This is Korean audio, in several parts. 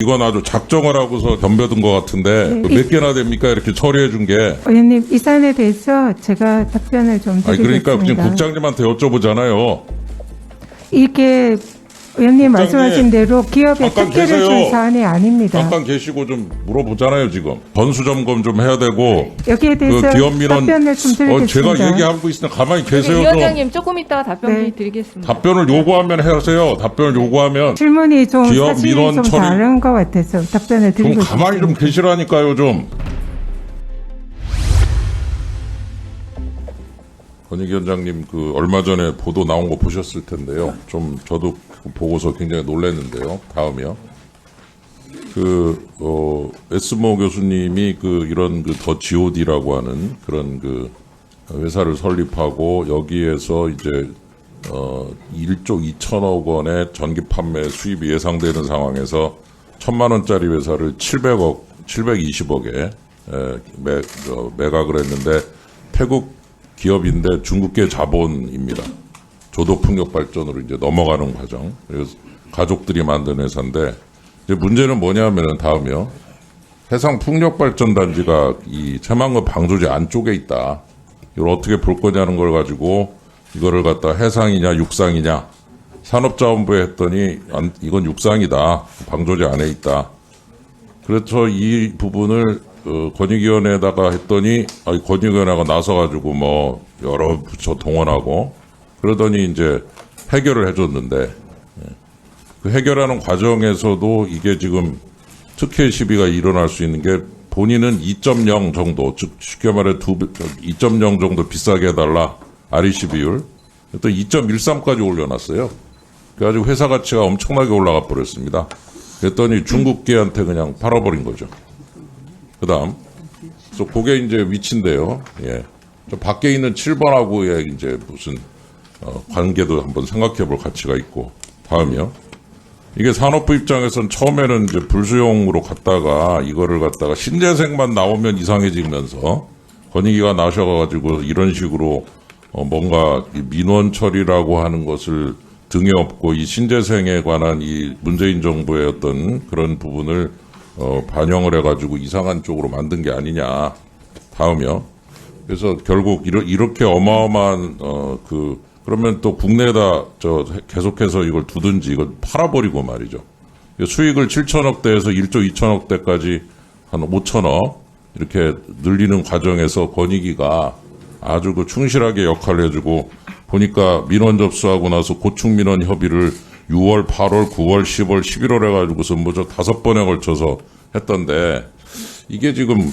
이건 아주 작정을 하고서 덤벼든 것 같은데 네, 몇 개나 됩니까? 이렇게 처리해 준 게. 의원님, 이 사안에 대해서 제가 답변을 좀 아니 드리겠습니다. 그러니까 지금 국장님한테 여쭤보잖아요. 이게 의원님 말씀하신 대로 기업에 잠깐 특혜를 계세요. 준 사안이 아닙니다. 잠깐 계시고 좀 물어보잖아요 지금. 전수점검 좀 해야 되고. 여기에 대해서 그 기업 민원 답변을 좀 드리겠습니다. 제가 얘기하고 있으니까 가만히 계세요 좀. 위원장님 조금 이따 답변 네. 드리겠습니다. 답변을 요구하면 하세요. 답변을 요구하면 질문이 좀 기업 사실이 민원 좀 처리- 다른 것 같아서 답변을 좀 드리고 가만히 좀 싶습니다. 계시라니까요 좀. 권익위 원장님 그 얼마 전에 보도 나온 거 보셨을 텐데요. 좀 저도 보고서 굉장히 놀랐는데요. 다음이요. 에스모 교수님이 이런 더 GOD라고 하는 그런 회사를 설립하고 여기에서 이제 1조 2천억 원의 전기 판매 수입이 예상되는 상황에서 1,000만 원짜리 회사를 720억에 매각을 했는데 태국 기업인데 중국계 자본입니다. 조도풍력발전으로 이제 넘어가는 과정. 그래서 가족들이 만든 회사인데 이제 문제는 뭐냐면은 다음이요. 해상풍력발전단지가 이 새만금 방조제 안쪽에 있다. 이걸 어떻게 볼 거냐는 걸 가지고 이거를 갖다 해상이냐 육상이냐 산업자원부에 했더니 이건 육상이다. 방조제 안에 있다. 그래서 이 부분을 권익위원회에다가 했더니 권익위원회가 나서가지고 뭐 여러 부처 동원하고 그러더니 이제 해결을 해줬는데 그 해결하는 과정에서도 이게 지금 특혜 시비가 일어날 수 있는 게 본인은 2.0 정도 즉 쉽게 말해 2.0 정도 비싸게 해달라 REC 비율 또 2.13까지 올려놨어요. 그래가지고 회사 가치가 엄청나게 올라가 버렸습니다. 그랬더니 중국계한테 그냥 팔아버린 거죠. 그 다음, 그래서 그게 이제 위치인데요. 예. 저 밖에 있는 7번하고의 이제 무슨, 관계도 한번 생각해 볼 가치가 있고. 다음이요. 이게 산업부 입장에선 처음에는 이제 불수용으로 갔다가 이거를 갖다가 신재생만 나오면 이상해지면서 권익위가 나셔가지고 이런 식으로 뭔가 이 민원 처리라고 하는 것을 등에 업고 이 신재생에 관한 이 문재인 정부의 어떤 그런 부분을 반영을 해가지고 이상한 쪽으로 만든 게 아니냐. 다음이요. 그래서 결국 이렇게 어마어마한 그러면 또 국내에다 계속해서 이걸 두든지 이걸 팔아버리고 말이죠. 수익을 7천억대에서 1조 2천억대까지 한 5천억 이렇게 늘리는 과정에서 권익위가 아주 충실하게 역할을 해주고 보니까 민원 접수하고 나서 고충 민원 협의를 6월, 8월, 9월, 10월, 11월 해가지고서 저 5번에 걸쳐서 했던데 이게 지금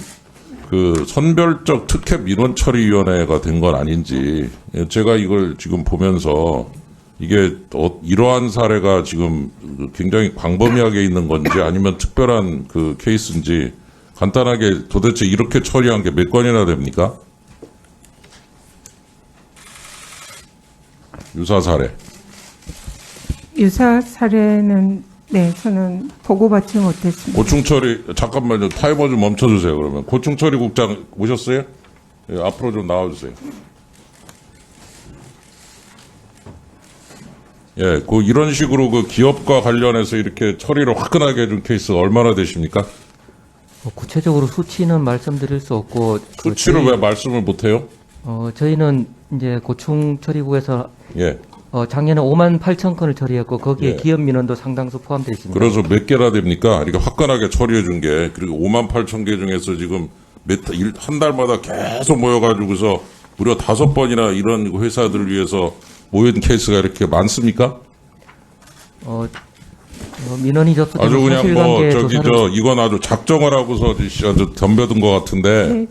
선별적 특혜 민원 처리위원회가 된 건 아닌지 제가 이걸 지금 보면서 이게 이러한 사례가 지금 굉장히 광범위하게 있는 건지 아니면 특별한 케이스인지 간단하게 도대체 이렇게 처리한 게 몇 건이나 됩니까? 유사 사례. 유사 사례는 네, 저는 보고받지 못했습니다. 고충처리 잠깐만요. 타이머 좀 멈춰주세요. 그러면 고충처리 국장 오셨어요? 예, 앞으로 좀 나와주세요. 예, 이런 식으로 기업과 관련해서 이렇게 처리를 화끈하게 해준 케이스가 얼마나 되십니까? 구체적으로 수치는 말씀드릴 수 없고 수치를 왜 말씀을 못해요? 저희는 이제 고충 처리국에서 예. 작년에 5만 8천 건을 처리했고 거기에 예. 기업 민원도 상당수 포함되어 있습니다. 그래서 몇 개나 됩니까? 이렇게 화끈하게 처리해 준 게 그리고 5만 8천 개 중에서 지금 한 달마다 계속 모여가지고서 무려 5번이나 이런 회사들을 위해서 모인 케이스가 이렇게 많습니까? 민원이 접수된 아주 그냥 사실관계 조사를 이건 아주 작정을 하고서 아주 덤벼든 것 같은데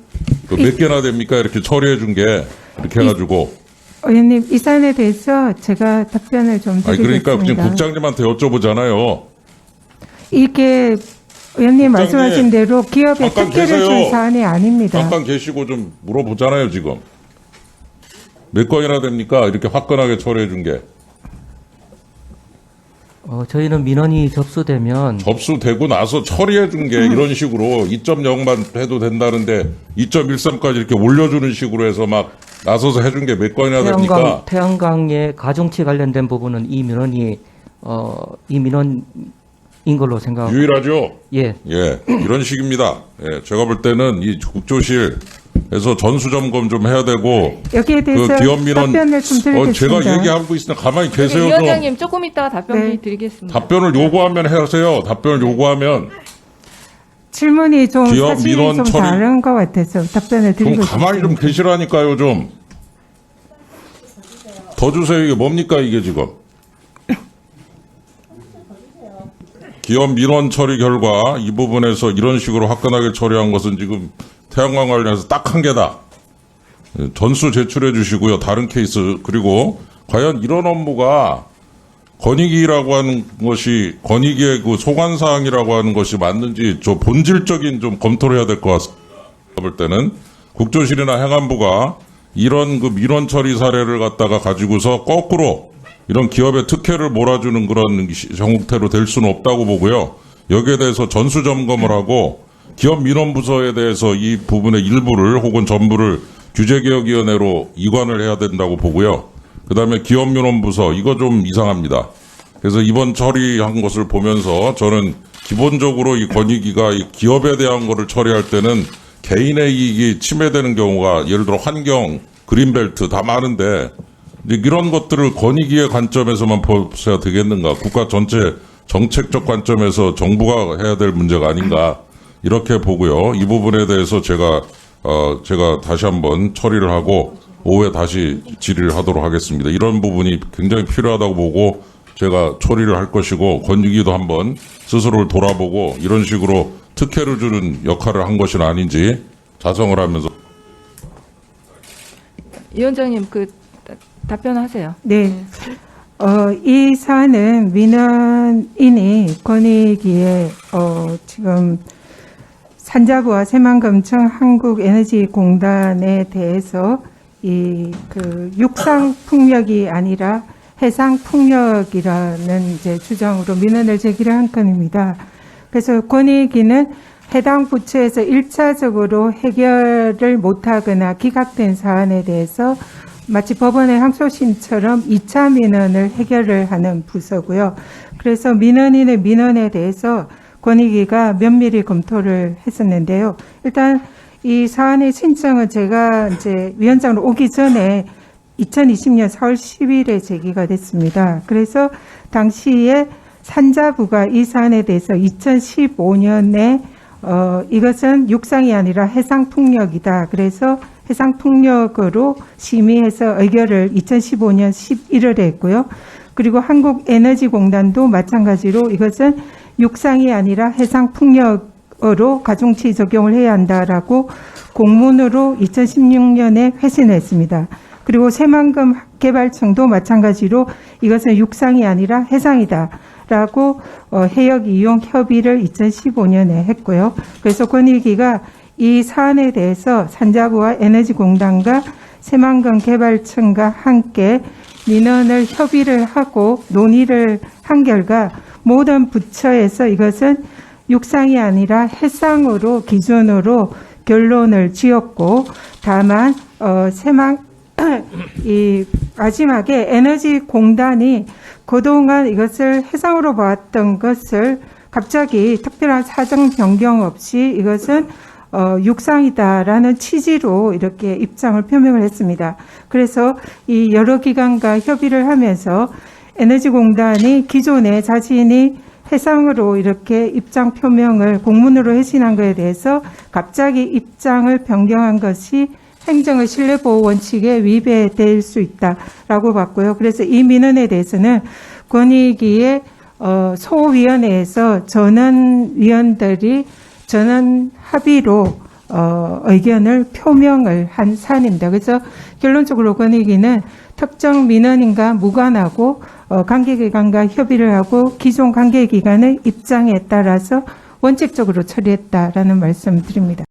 몇 개나 됩니까? 이렇게 처리해 준 게 이렇게 해가지고. 의원님, 이 사안에 대해서 제가 답변을 좀 아니 드리겠습니다. 그러니까 지금 국장님한테 여쭤보잖아요. 이게 의원님 말씀하신 대로 기업에 잠깐 특혜를 계세요. 준 사안이 아닙니다. 잠깐 계시고 좀 물어보잖아요 지금. 몇 건이나 됩니까? 이렇게 화끈하게 처리해 준 게. 저희는 민원이 접수되면 접수되고 나서 처리해 준 게 이런 식으로 2.0만 해도 된다는데 2.13까지 이렇게 올려주는 식으로 해서 막 나서서 해준 게 몇 건이나 됩니까? 태양광의 가중치 관련된 부분은 이 민원 걸로 생각하고. 유일하죠. 예. 예, 이런 식입니다. 예, 제가 볼 때는 이 국조실에서 전수점검 좀 해야 되고, 여기에 대해서 기업 민원, 답변을 좀 드리겠습니다. 제가 얘기하고 있으니까 가만히 계세요. 좀. 위원장님 조금 이따 답변 네. 드리겠습니다. 답변을 요구하면 하세요. 답변을 요구하면. 질문이 좀 기업 사실이 민원 좀 처리- 다른 것 같아서 답변을 좀 드리고 가만히 좀 싶습니다. 계시라니까요, 좀. 더 주세요. 이게 뭡니까, 이게 지금. 기업 민원 처리 결과 이 부분에서 이런 식으로 화끈하게 처리한 것은 지금 태양광 관련해서 딱 한 개다. 전수 제출해 주시고요. 다른 케이스. 그리고 과연 이런 업무가 권익위라고 하는 것이, 권익위의 그 소관사항이라고 하는 것이 맞는지 저 본질적인 좀 검토를 해야 될 것 같습니다. 볼 때는 국조실이나 행안부가 이런 그 민원 처리 사례를 갖다가 가지고서 거꾸로 이런 기업의 특혜를 몰아주는 그런 형태로 될 수는 없다고 보고요. 여기에 대해서 전수점검을 하고 기업 민원부서에 대해서 이 부분의 일부를 혹은 전부를 규제개혁위원회로 이관을 해야 된다고 보고요. 그다음에 기업민원부서 이거 좀 이상합니다. 그래서 이번 처리한 것을 보면서 저는 기본적으로 이 권익위가 이 기업에 대한 거를 처리할 때는 개인의 이익이 침해되는 경우가 예를 들어 환경, 그린벨트 다 많은데 이제 이런 것들을 권익위의 관점에서만 보셔야 되겠는가? 국가 전체 정책적 관점에서 정부가 해야 될 문제가 아닌가? 이렇게 보고요. 이 부분에 대해서 제가 다시 한번 처리를 하고 오후에 다시 질의를 하도록 하겠습니다. 이런 부분이 굉장히 필요하다고 보고 제가 처리를 할 것이고 권익위도 한번 스스로를 돌아보고 이런 식으로 특혜를 주는 역할을 한 것이 아닌지 자성을 하면서. 위원장님 답변하세요. 네. 이 사안은 민원인이 권익위에 지금 산자부와 새만금청 한국에너지공단에 대해서 육상 풍력이 아니라 해상 풍력이라는 이제 주장으로 민원을 제기를 한 건입니다. 그래서 권익위는 해당 부처에서 1차적으로 해결을 못하거나 기각된 사안에 대해서 마치 법원의 항소심처럼 2차 민원을 해결을 하는 부서고요. 그래서 민원인의 민원에 대해서 권익위가 면밀히 검토를 했었는데요. 일단 이 사안의 신청은 제가 이제 위원장으로 오기 전에 2020년 4월 10일에 제기가 됐습니다. 그래서 당시에 산자부가 이 사안에 대해서 2015년에 이것은 육상이 아니라 해상풍력이다. 그래서 해상풍력으로 심의해서 의결을 2015년 11월에 했고요. 그리고 한국에너지공단도 마찬가지로 이것은 육상이 아니라 해상풍력으로 가중치 적용을 해야 한다라고 공문으로 2016년에 회신했습니다. 그리고 새만금 개발청도 마찬가지로 이것은 육상이 아니라 해상이다. 라고 해역 이용 협의를 2015년에 했고요. 그래서 권익위가 이 사안에 대해서 산자부와 에너지공단과 새만금 개발청과 함께 민원을 협의를 하고 논의를 한 결과 모든 부처에서 이것은 육상이 아니라 해상으로 기준으로 결론을 지었고 다만 이 마지막에 에너지공단이 그동안 이것을 해상으로 봐왔던 것을 갑자기 특별한 사정 변경 없이 이것은 육상이다라는 취지로 이렇게 입장을 표명을 했습니다. 그래서 이 여러 기관과 협의를 하면서 에너지공단이 기존에 자신이 해상으로 이렇게 입장 표명을 공문으로 회신한 것에 대해서 갑자기 입장을 변경한 것이 행정의 신뢰보호 원칙에 위배될 수 있다라고 봤고요. 그래서 이 민원에 대해서는 권익위의 소위원회에서 전원위원들이 전원 합의로 의견을 표명을 한 사안입니다. 그래서 결론적으로 권익위는 특정 민원인과 무관하고 관계기관과 협의를 하고 기존 관계기관의 입장에 따라서 원칙적으로 처리했다라는 말씀을 드립니다.